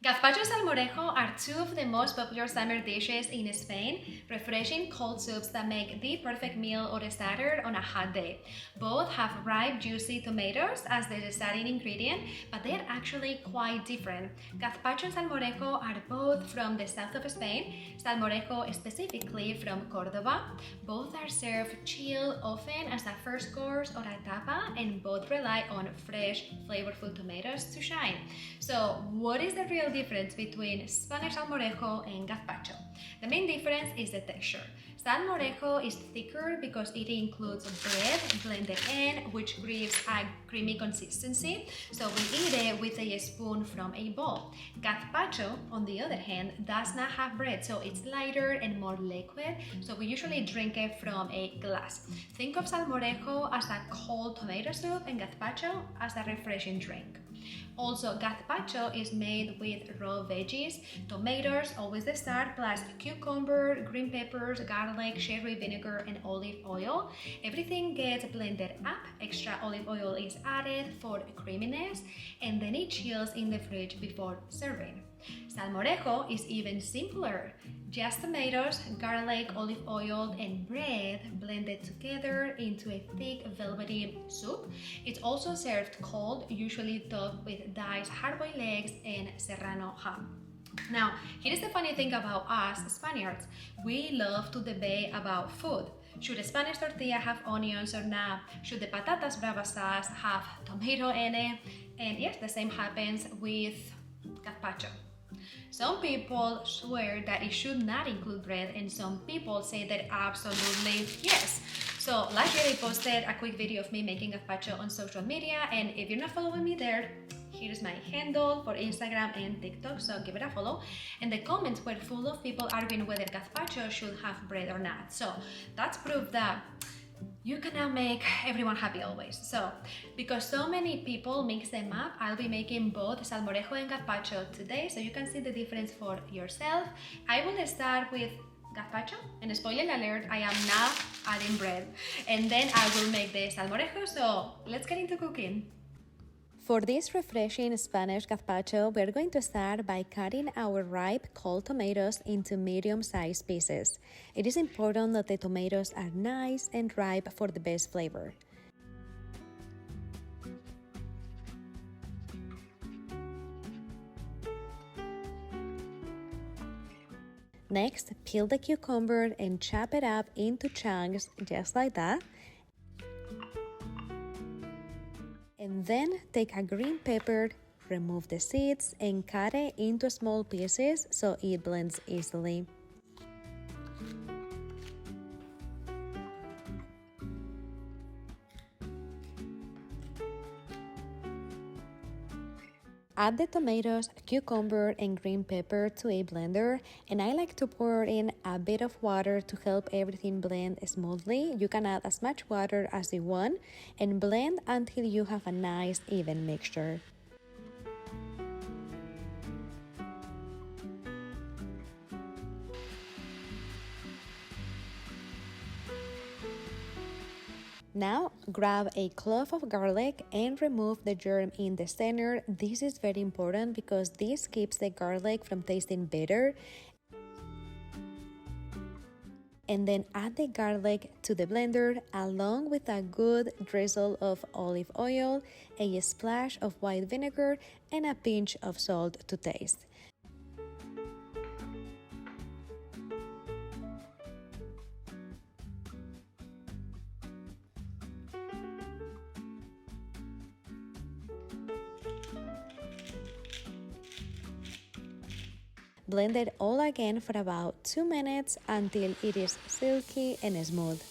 Gazpacho and Salmorejo are two of the most popular summer dishes in Spain, refreshing cold soups that make the perfect meal or starter on a hot day. Both have ripe, juicy tomatoes as the deciding ingredient, but they're actually quite different. Gazpacho and Salmorejo are both from the south of Spain, Salmorejo specifically from Córdoba. Both are served chilled, often as a first course or a tapa, and both rely on fresh, flavorful tomatoes to shine. So, what is the real difference between Spanish salmorejo and gazpacho? The main difference is the texture. Salmorejo is thicker because it includes bread blended in, which gives a creamy consistency, so we eat it with a spoon from a bowl. Gazpacho, on the other hand, does not have bread, so it's lighter and more liquid, so we usually drink it from a glass. Think of salmorejo as a cold tomato soup and gazpacho as a refreshing drink. Also, gazpacho is made with raw veggies, tomatoes, always the start, plus cucumber, green peppers, garlic, cherry vinegar, and olive oil. Everything gets blended up, extra olive oil is added for creaminess, and then it chills in the fridge before serving. Salmorejo is even simpler. Just tomatoes, garlic, olive oil, and bread blended together into a thick, velvety soup. It's also served cold, usually topped with diced hard-boiled eggs and serrano ham. Now, here's the funny thing about us Spaniards. We love to debate about food. Should a Spanish tortilla have onions or not? Should the patatas bravas sauce have tomato in it? And yes, the same happens with gazpacho. Some people swear that it should not include bread, and some people say that absolutely yes. So last year I posted a quick video of me making gazpacho on social media, and if you're not following me there, here's my handle for Instagram and TikTok, so give it a follow. And the comments were full of people arguing whether gazpacho should have bread or not. So that's proof that you cannot make everyone happy always. So, because so many people mix them up, I'll be making both salmorejo and gazpacho today, so you can see the difference for yourself. I will start with gazpacho, and spoiler alert, I am not adding bread. And then I will make the salmorejo, so let's get into cooking. For this refreshing Spanish gazpacho, we're going to start by cutting our ripe cold tomatoes into medium-sized pieces. It is important that the tomatoes are nice and ripe for the best flavor. Next, peel the cucumber and chop it up into chunks just like that. And then take a green pepper, remove the seeds, and cut it into small pieces so it blends easily. Add the tomatoes, cucumber, and green pepper to a blender, and I like to pour in a bit of water to help everything blend smoothly. You can add as much water as you want and blend until you have a nice even mixture. Now, grab a clove of garlic and remove the germ in the center. This is very important because this keeps the garlic from tasting bitter. And then add the garlic to the blender along with a good drizzle of olive oil, a splash of white vinegar, and a pinch of salt to taste. Blend it all again for about 2 minutes until it is silky and smooth.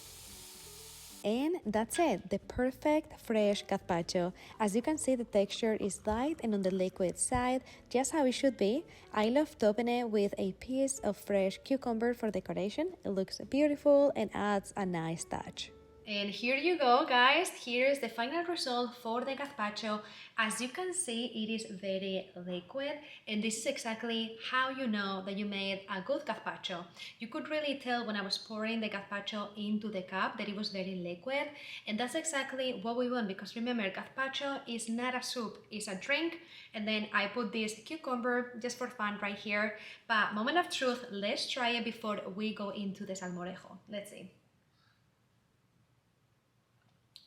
And that's it, the perfect fresh gazpacho. As you can see, the texture is light and on the liquid side, just how it should be. I love topping it with a piece of fresh cucumber for decoration. It looks beautiful and adds a nice touch. And here you go, guys. Here is the final result for the gazpacho. As you can see, it is very liquid, and this is exactly how you know that you made a good gazpacho. You could really tell when I was pouring the gazpacho into the cup that it was very liquid, and that's exactly what we want, because remember, gazpacho is not a soup, it's a drink. And then I put this cucumber just for fun right here. But moment of truth, let's try it before we go into the salmorejo. Let's see.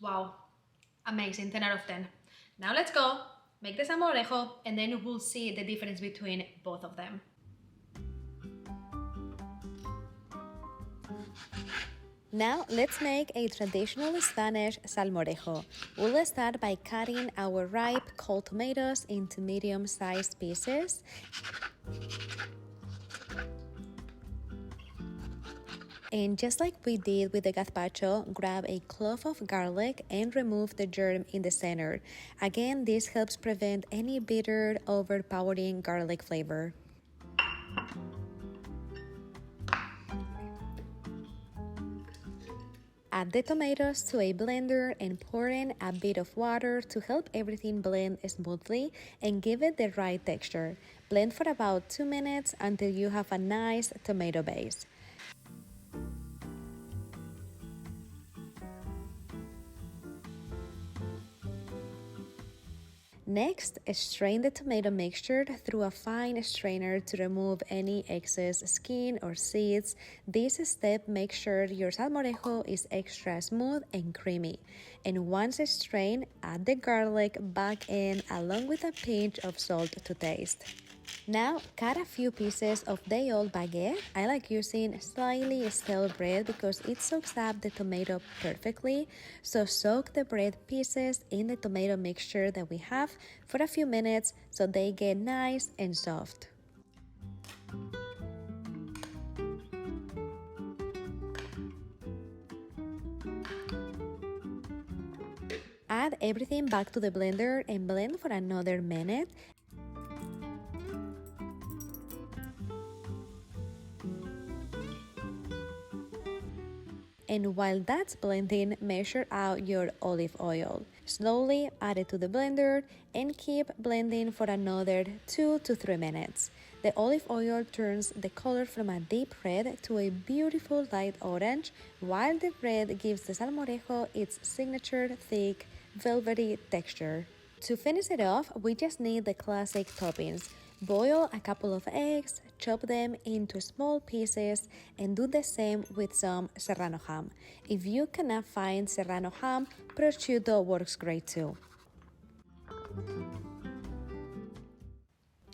Wow, amazing, 10 out of 10. Now let's go, make the salmorejo, and then we'll see the difference between both of them. Now let's make a traditional Spanish salmorejo. We'll start by cutting our ripe cold tomatoes into medium-sized pieces. And just like we did with the gazpacho, grab a clove of garlic and remove the germ in the center. Again, this helps prevent any bitter, overpowering garlic flavor. Add the tomatoes to a blender and pour in a bit of water to help everything blend smoothly and give it the right texture. Blend for about 2 minutes until you have a nice tomato base. Next, strain the tomato mixture through a fine strainer to remove any excess skin or seeds. This step makes sure your salmorejo is extra smooth and creamy. And once strained, add the garlic back in along with a pinch of salt to taste. Now, cut a few pieces of day-old baguette. I like using slightly stale bread because it soaks up the tomato perfectly. So soak the bread pieces in the tomato mixture that we have for a few minutes so they get nice and soft. Add everything back to the blender and blend for another minute. And while that's blending, measure out your olive oil. Slowly add it to the blender and keep blending for another 2 to 3 minutes. The olive oil turns the color from a deep red to a beautiful light orange, while the red gives the salmorejo its signature thick, velvety texture. To finish it off, we just need the classic toppings. Boil a couple of eggs, chop them into small pieces, and do the same with some serrano ham. If you cannot find serrano ham, prosciutto works great too.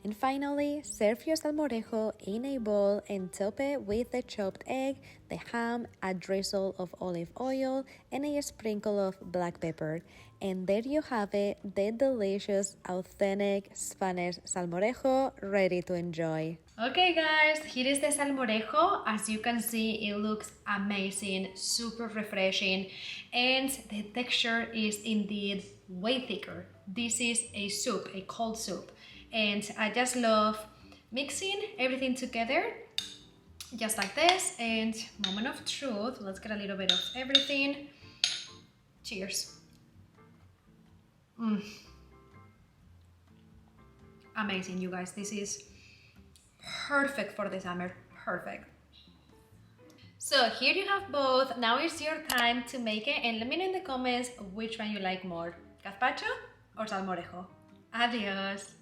And finally, serve your salmorejo in a bowl and top it with the chopped egg, the ham, a drizzle of olive oil, and a sprinkle of black pepper. And there you have it, the delicious, authentic Spanish salmorejo ready to enjoy. Okay guys, here is the salmorejo. As you can see, it looks amazing, super refreshing, and the texture is indeed way thicker. This is a soup, a cold soup. And I just love mixing everything together just like this. And moment of truth, let's get a little bit of everything. Cheers. Amazing, you guys. This is perfect for the summer. Perfect. So here you have both. Now it's your time to make it, and let me know in the comments which one you like more, gazpacho or salmorejo. Adios.